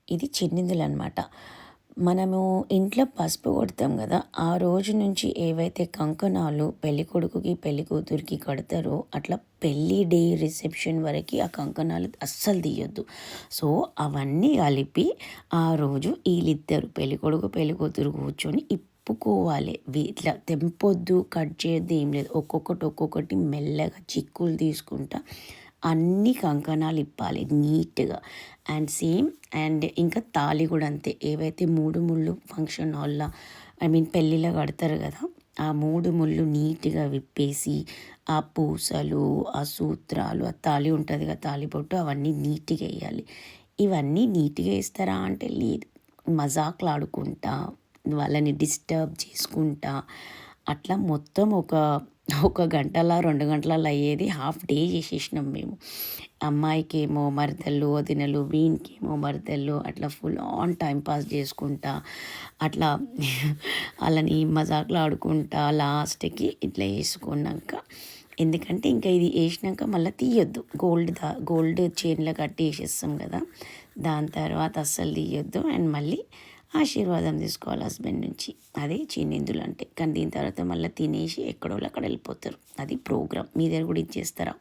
ఇది చిన్నిందులు అనమాట. మనము ఇంట్లో పసుపు కొడతాం కదా, ఆ రోజు నుంచి ఏవైతే కంకణాలు పెళ్ళికొడుకుకి పెళ్ళికూతురికి కడతారో అట్లా పెళ్ళి డే రిసెప్షన్ వరకు ఆ కంకణాలు అస్సలు తీయొద్దు. సో అవన్నీ కలిపి ఆ రోజు వీళ్ళిద్దరు పెళ్ళికొడుకు పెళ్ళికూతురు కూర్చొని ఇప్పుకోవాలి. ఇట్లా తెంపొద్దు, కట్ చేయొద్దు, ఏం లేదు. ఒక్కొక్కటి మెల్లగా చిక్కులు తీసుకుంటా అన్ని కంకణాలు ఇప్పాలి నీట్గా. అండ్ సేమ్ అండ్ ఇంకా తాళి కూడా అంతే. ఏవైతే 3 ముళ్ళు ఫంక్షన్ హాల్లో పెళ్ళిలో కడతారు కదా, ఆ 3 ముళ్ళు నీట్గా విప్పేసి ఆ పూసలు, ఆ సూత్రాలు, ఆ తాళి ఉంటుంది కదా తాళిబొట్టు, అవన్నీ నీట్గా వేయాలి. ఇవన్నీ నీట్గా వేస్తారా అంటే లేదు, మజాకులు ఆడుకుంటా వాళ్ళని డిస్టర్బ్ చేసుకుంటా అట్లా మొత్తం ఒక గంటల 2 గంటలలో అయ్యేది హాఫ్ డే చేసేసినాం మేము. అమ్మాయికేమో మరదళ్ళు వదినలు, వీనికేమో మరదళ్ళు, అట్లా ఫుల్ ఆన్ టైం పాస్ చేసుకుంటా అట్లా వాళ్ళని మజాకులు ఆడుకుంటా లాస్ట్కి ఇట్లా వేసుకున్నాక, ఎందుకంటే ఇంకా ఇది వేసినాక మళ్ళీ తీయొద్దు. గోల్డ్ చైన్లో కట్టి వేసేస్తాం కదా, దాని తర్వాత అస్సలు తీయొద్దు. అండ్ మళ్ళీ ఆశీర్వాదం తీసుకోవాలి హస్బెండ్ నుంచి. అదే చిన్నిందులు అంటే. కానీ దీని తర్వాత మళ్ళీ తినేసి ఎక్కడోళ్ళు అక్కడ వెళ్ళిపోతారు. అది ప్రోగ్రామ్. మీ దగ్గర కూడా ఇచ్చేస్తారా?